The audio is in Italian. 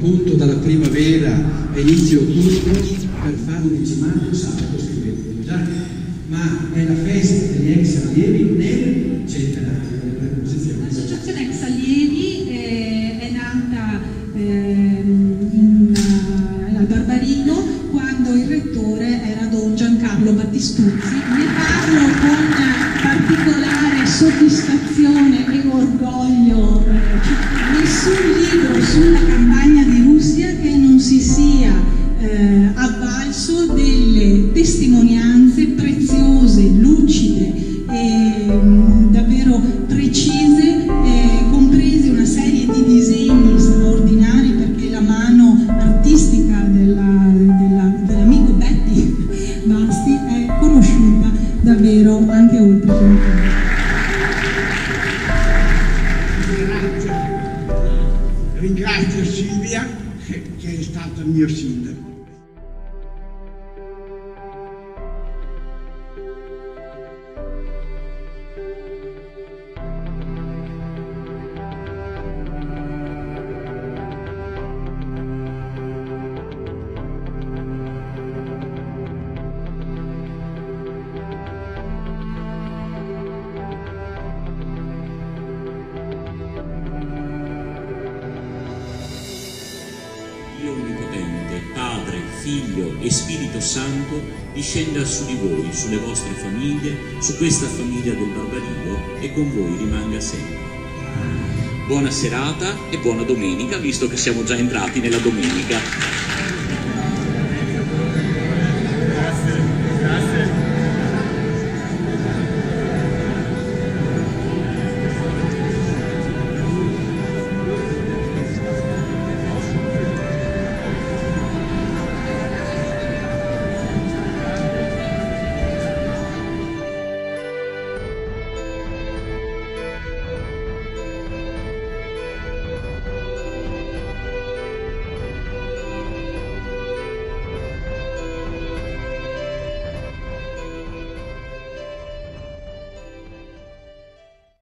appunto dalla primavera a inizio autunno per fare 11 maggio, sabato scrivete già, ma è la festa degli ex allievi nel centenario della composizione. L'associazione ex allievi è nata al Barbarino quando il rettore era don Giancarlo Battistuzzi. Ne parlo con particolare soddisfazione e orgoglio. Nessun libro sulla campagna di Russia che non si sia avvalso delle testimonianze preziose, lucide e davvero precise, comprese una serie di disegni straordinari, perché la mano artistica dell'amico Betty Basti è conosciuta davvero anche oltre il confine. Ringrazio Silvia che è stato il mio sindaco. Dio Onnipotente, Padre, Figlio e Spirito Santo, discenda su di voi, sulle vostre famiglie, su questa famiglia del Barbarino e con voi rimanga sempre. Buona serata e buona domenica, visto che siamo già entrati nella domenica.